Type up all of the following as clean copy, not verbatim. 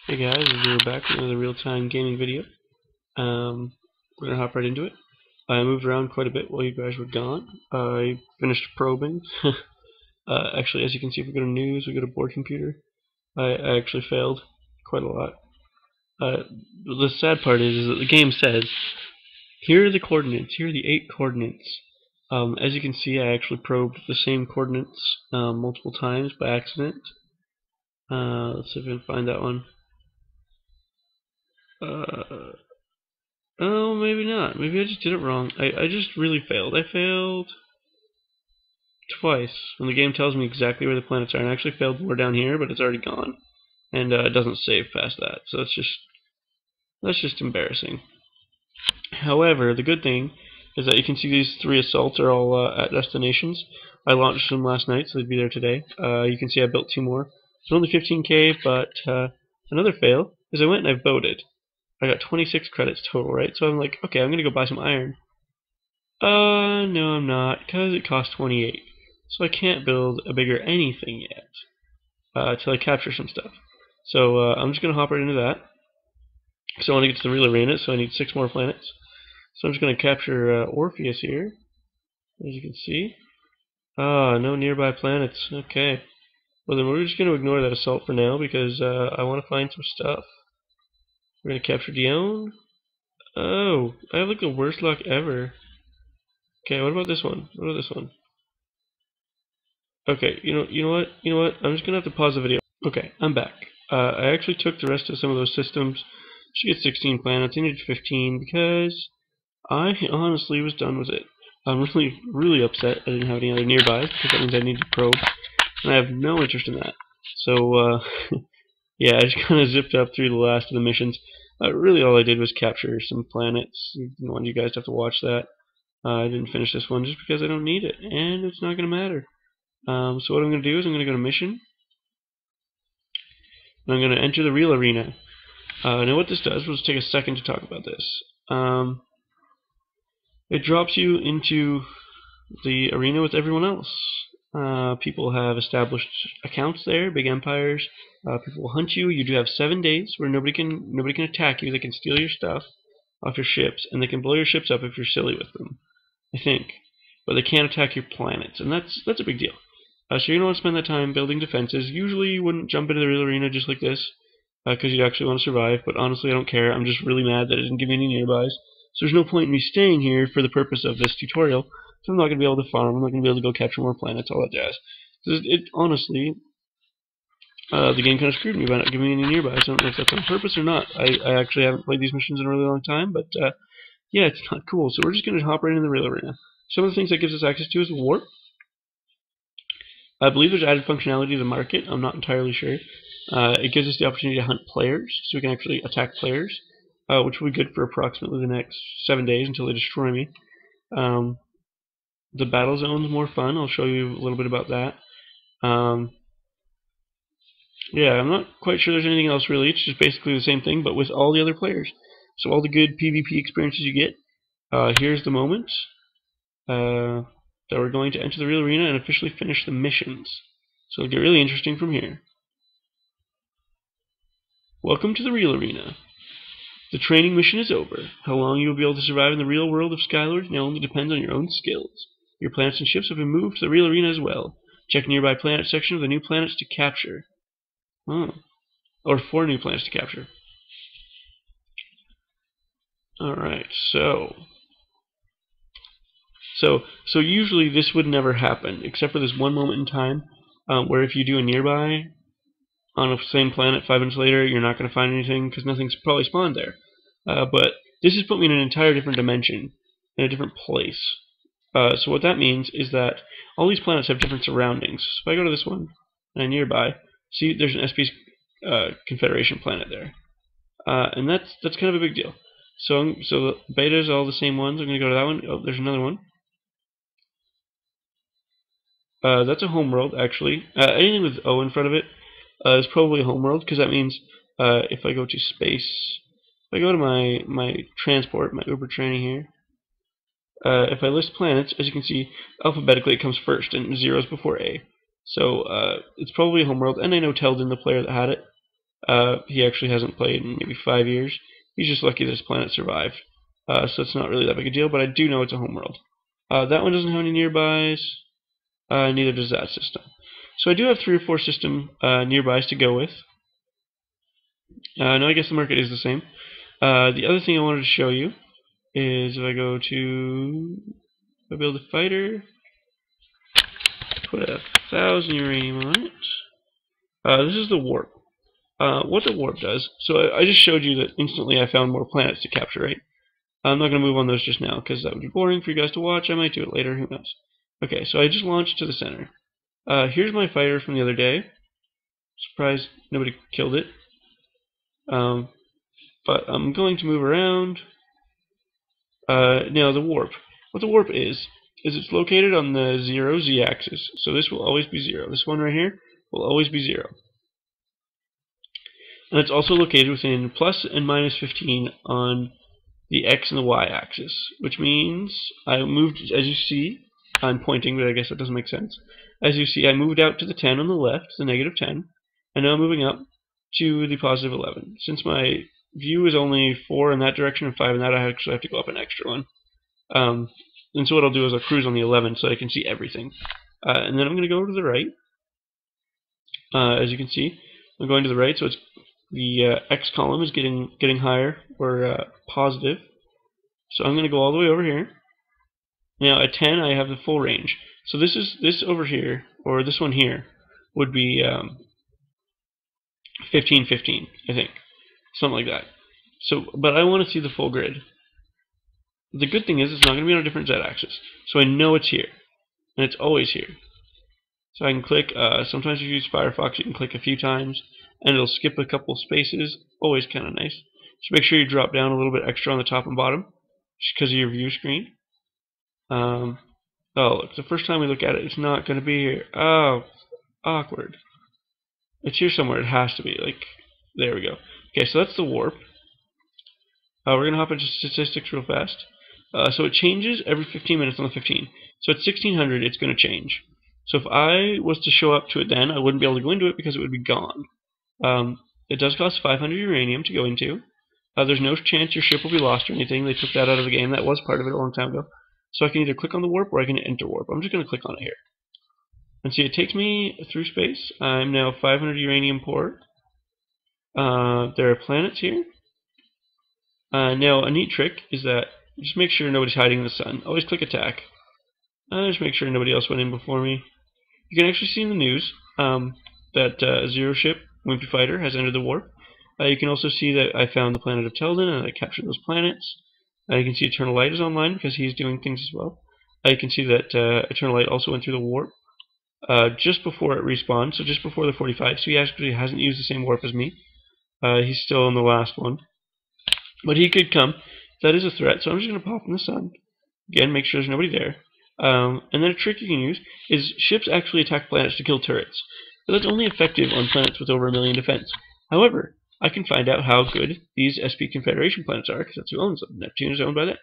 Hey guys, we're back with another real-time gaming video. We're gonna hop right into it. I moved around quite a bit while you guys were gone. I finished probing. Actually, as you can see, if we go to news, we go to board computer. I actually failed quite a lot. The sad part is that the game says, here are the coordinates, here are the 8 coordinates. As you can see, I actually probed the same coordinates multiple times by accident. Let's see if I can find that one. Oh, maybe not. Maybe I just did it wrong. I just really failed. I failed twice when the game tells me exactly where the planets are. And I actually failed more down here, but it's already gone. And it doesn't save past that. So that's just embarrassing. However, the good thing is that you can see these 3 assaults are all at destinations. I launched them last night, so they'd be there today. You can see I built 2 more. It's only 15k, but another fail is I went and I voted. I got 26 credits total, right? So I'm like, okay, I'm gonna go buy some iron. No I'm not, because it costs 28. So I can't build a bigger anything yet, till I capture some stuff. So I'm just gonna hop right into that. So I want to get to the real arena, so I need 6 more planets. So I'm just gonna capture Orpheus here, as you can see. No nearby planets, okay. Well then we're just gonna ignore that assault for now, because I want to find some stuff. We're gonna capture Dione. Oh, I have like the worst luck ever. Okay, what about this one? What about this one? Okay, you know what? I'm just gonna have to pause the video. Okay, I'm back. I actually took the rest of some of those systems. Should get 16 planets. I needed 15 because I honestly was done with it. I'm really upset I didn't have any other nearbys, because that means I need to probe, and I have no interest in that. So yeah, I just kind of zipped up through the last of the missions. Really, all I did was capture some planets. I didn't want you guys to have to watch that. I didn't finish this one just because I don't need it, and it's not going to matter. So what I'm going to do is I'm going to go to mission, and I'm going to enter the real arena. Now what this does, we'll just take a second to talk about this. It drops you into the arena with everyone else. People have established accounts there, big empires. People will hunt you. You do have 7 days where nobody can attack you. They can steal your stuff off your ships, and they can blow your ships up if you're silly with them, I think. But they can't attack your planets, and that's a big deal. So you're going to want to spend that time building defenses. Usually you wouldn't jump into the real arena just like this, because you'd actually want to survive, but honestly I don't care. I'm just really mad that it didn't give me any nearbys. So there's no point in me staying here for the purpose of this tutorial, so I'm not going to be able to farm, I'm not going to be able to go capture more planets, all that jazz. Honestly, the game kind of screwed me by not giving me any nearbys. I don't know if that's on purpose or not. I actually haven't played these missions in a really long time, but yeah, it's not cool. So we're just going to hop right into the real arena. Some of the things that gives us access to is warp. I believe there's added functionality to the market. I'm not entirely sure. It gives us the opportunity to hunt players, so we can actually attack players, which will be good for approximately the next 7 days until they destroy me. The battle zone's more fun. I'll show you a little bit about that. Yeah, I'm not quite sure there's anything else really. It's just basically the same thing, but with all the other players. So all the good PvP experiences you get. Here's the moment that we're going to enter the real arena and officially finish the missions. So it'll get really interesting from here. Welcome to the real arena. The training mission is over. How long you will be able to survive in the real world of Skylords now only depends on your own skills. Your planets and ships have been moved to the real arena as well. Check nearby planet section of the new planets to capture. Oh. Or 4 new planets to capture. Alright, so usually this would never happen, except for this one moment in time, where if you do a nearby on the same planet 5 minutes later, you're not going to find anything because nothing's probably spawned there. But this has put me in an entire different dimension, in a different place. So what that means is that all these planets have different surroundings. So if I go to this one, and I'm nearby, see there's an SP Confederation planet there. And that's kind of a big deal. So the beta is all the same ones. I'm going to go to that one. Oh, there's another one. That's a homeworld, actually. Anything with O in front of it is probably a homeworld, because that means if I go to space, if I go to my transport, my Uber training here, if I list planets, as you can see, alphabetically it comes first, and 0's before A. So it's probably a homeworld, and I know Teldin, the player that had it, He actually hasn't played in maybe 5 years. He's just lucky that his planet survived. So it's not really that big a deal, but I do know it's a homeworld. That one doesn't have any nearbys. Neither does that system. So I do have 3 or 4 system nearbys to go with. No, I guess the market is the same. The other thing I wanted to show you is if I go to build a fighter, put 1,000 uranium on it. This is the warp. What the warp does, so I just showed you that instantly I found more planets to capture, right? I'm not going to move on those just now because that would be boring for you guys to watch. I might do it later, who knows. Okay, so I just launched to the center. Here's my fighter from the other day. Surprised nobody killed it. But I'm going to move around. Now the warp. What the warp is it's located on the 0 z-axis. So this will always be 0. This one right here will always be 0. And it's also located within plus and minus 15 on the x and the y-axis, which means I moved, as you see, I'm pointing, but I guess that doesn't make sense. As you see, I moved out to the 10 on the left, the negative 10, and now I'm moving up to the positive 11. Since my view is only 4 in that direction and 5 in that, I actually have to go up an extra one. And so what I'll do is I'll cruise on the 11 so I can see everything. And then I'm going to go to the right. As you can see, I'm going to the right, so it's the x column is getting higher, or positive. So I'm going to go all the way over here. Now at 10 I have the full range. So this over here, or this one here, would be 15, 15, I think. Something like that. So, but I want to see the full grid. The good thing is it's not going to be on a different z-axis. So I know it's here. And it's always here. So I can click, sometimes if you use Firefox you can click a few times and it'll skip a couple spaces. Always kind of nice. Just make sure you drop down a little bit extra on the top and bottom, just because of your view screen. Oh look, the first time we look at it, it's not going to be here. Oh, awkward. It's here somewhere, it has to be. Like, there we go. Okay, so that's the warp. We're going to hop into statistics real fast. So it changes every 15 minutes on the 15. So at 1600 it's going to change. So if I was to show up to it then, I wouldn't be able to go into it because it would be gone. It does cost 500 uranium to go into. There's no chance your ship will be lost or anything. They took that out of the game. That was part of it a long time ago. So I can either click on the warp or I can enter warp. I'm just going to click on it here. And see, it takes me through space. I'm now 500 uranium poor. There are planets here. Now, a neat trick is that just make sure nobody's hiding in the sun. Always click attack. Just make sure nobody else went in before me. You can actually see in the news that Zero Ship, Wimpy Fighter, has entered the warp. You can also see that I found the planet of Teldon and I captured those planets. You can see Eternal Light is online because he's doing things as well. You can see that Eternal Light also went through the warp just before it respawned, so just before the 45. So he actually hasn't used the same warp as me. He's still in the last one. But he could come. That is a threat, so I'm just going to pop in the sun. Again, make sure there's nobody there. And then a trick you can use is ships actually attack planets to kill turrets. But that's only effective on planets with over 1 million defense. However, I can find out how good these SP Confederation planets are, because that's who owns them. Neptune is owned by them.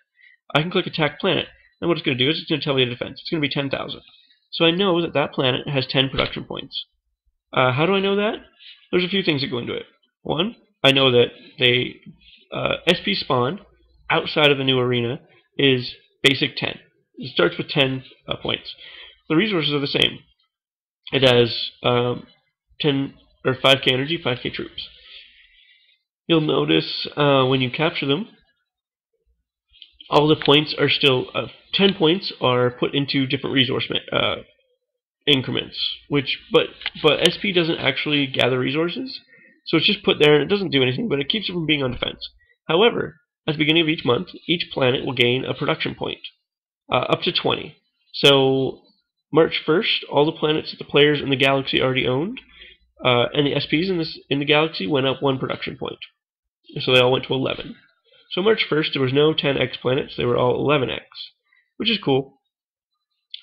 I can click Attack Planet, and what it's going to do is it's going to tell me the defense. It's going to be 10,000. So I know that that planet has 10 production points. How do I know that? There's a few things that go into it. One, I know that they SP spawn outside of the new arena is basic 10. It starts with 10 points. The resources are the same. It has 10 or 5k energy, 5k troops. You'll notice when you capture them, all the points are still 10 points are put into different resource increments. But SP doesn't actually gather resources, so it's just put there and it doesn't do anything, but it keeps it from being on defense. However, at the beginning of each month, each planet will gain a production point, up to 20. So March 1st, all the planets that the players in the galaxy already owned, and the SPs in the galaxy went up 1 production point. So they all went to 11. So March 1st, there was no 10x planets, they were all 11x, which is cool.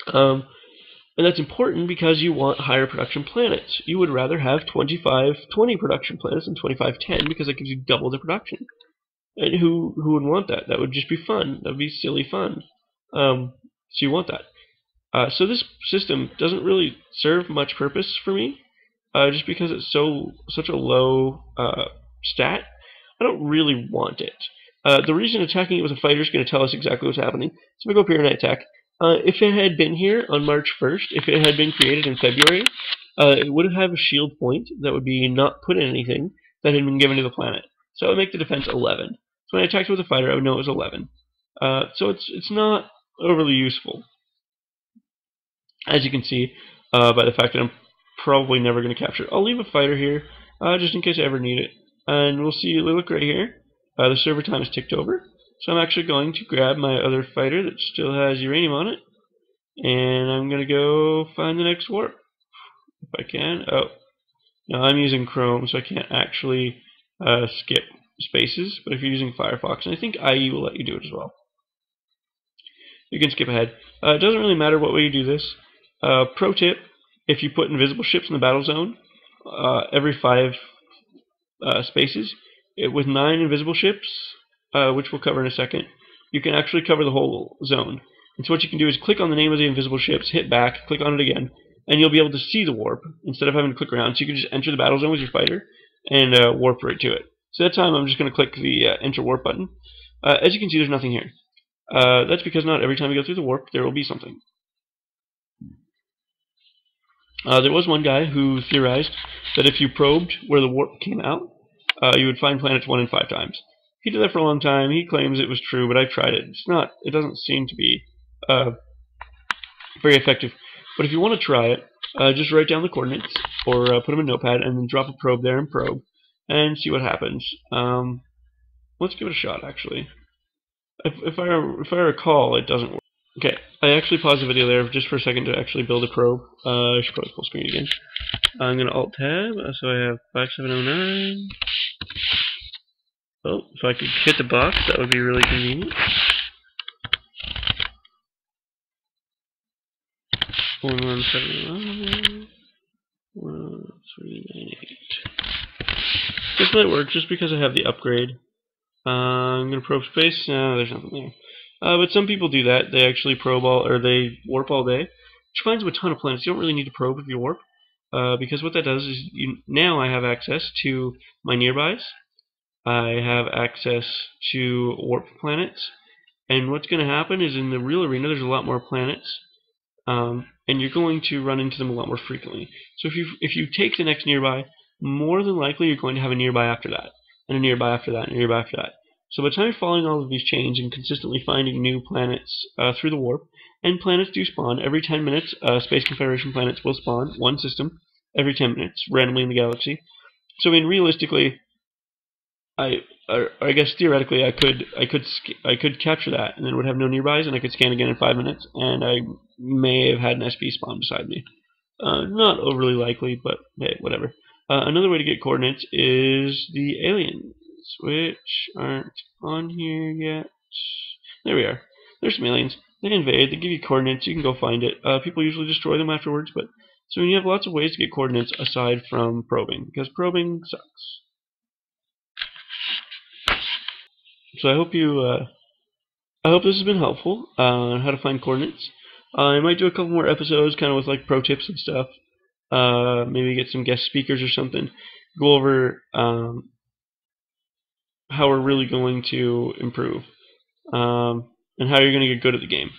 And that's important because you want higher production planets. You would rather have 20 production planets than 10 because that gives you double the production. And who would want that? That would just be fun. That would be silly fun. So you want that. So this system doesn't really serve much purpose for me. just because it's such a low stat. I don't really want it. The reason attacking it with a fighter is going to tell us exactly what's happening. So we go up here and I attack. If it had been here on March 1st, if it had been created in February, it would have a shield point that would be not put in anything that had been given to the planet. So it would make the defense 11. So when I attacked with a fighter, I would know it was 11. So it's not overly useful, as you can see by the fact that I'm probably never going to capture it. I'll leave a fighter here just in case I ever need it. And we'll see, look right here, the server time is ticked over. So I'm actually going to grab my other fighter that still has uranium on it, and I'm going to go find the next warp, if I can. Oh, no, I'm using Chrome, so I can't actually skip spaces, but if you're using Firefox, and I think IE will let you do it as well, you can skip ahead. It doesn't really matter what way you do this. Pro tip, if you put invisible ships in the battle zone, every 5 spaces, with 9 invisible ships, which we'll cover in a second, you can actually cover the whole zone. And so what you can do is click on the name of the invisible ships, hit back, click on it again, and you'll be able to see the warp instead of having to click around. So you can just enter the battle zone with your fighter and warp right to it. So that time I'm just going to click the enter warp button. As you can see, there's nothing here. That's because not every time you go through the warp there will be something. There was one guy who theorized that if you probed where the warp came out, you would find planets 1 in 5 times. He did that for a long time. He claims it was true, but I've tried it. It doesn't seem to be very effective. But if you want to try it, just write down the coordinates or put them in Notepad and then drop a probe there and probe and see what happens. Let's give it a shot, actually. If I recall, it doesn't work. Okay, I actually paused the video there just for a second to actually build a probe. I should probably full screen again. I'm going to Alt-Tab, so I have 5709. Oh, if I could hit the box, that would be really convenient. 1171, 1398. This might work just because I have the upgrade. I'm going to probe space. No, there's nothing there. But some people do that. They actually probe or they warp all day, which finds them a ton of planets. You don't really need to probe if you warp, because what that does is now I have access to my nearbys. I have access to warp planets, and what's going to happen is in the real arena there's a lot more planets, and you're going to run into them a lot more frequently. So if you take the next nearby, more than likely you're going to have a nearby after that, and a nearby after that, and a nearby after that. So by the time you're following all of these chains and consistently finding new planets through the warp, and planets do spawn every 10 minutes, Space Confederation planets will spawn, one system, every 10 minutes, randomly in the galaxy. So I mean, realistically, I guess theoretically I could capture that and then would have no nearbys, and I could scan again in 5 minutes, and I may have had an SP spawn beside me. Not overly likely, but hey, whatever. Another way to get coordinates is the aliens, which aren't on here yet. There we are. There's some aliens. They invade. They give you coordinates. You can go find it. People usually destroy them afterwards, but so you have lots of ways to get coordinates aside from probing, because probing sucks. So I hope this has been helpful on how to find coordinates. I might do a couple more episodes, kind of with like pro tips and stuff. Maybe get some guest speakers or something. Go over how we're really going to improve, and how you're going to get good at the game.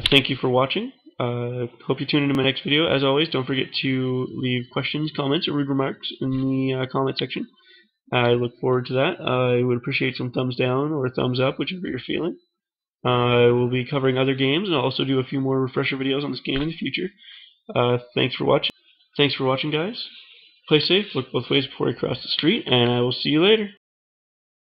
Thank you for watching. Hope you tune into my next video. As always, don't forget to leave questions, comments, or rude remarks in the comment section. I look forward to that. I would appreciate some thumbs down or thumbs up, whichever you're feeling. I will be covering other games, and I'll also do a few more refresher videos on this game in the future. Thanks for watching. Thanks for watching, guys. Play safe, look both ways before you cross the street, and I will see you later.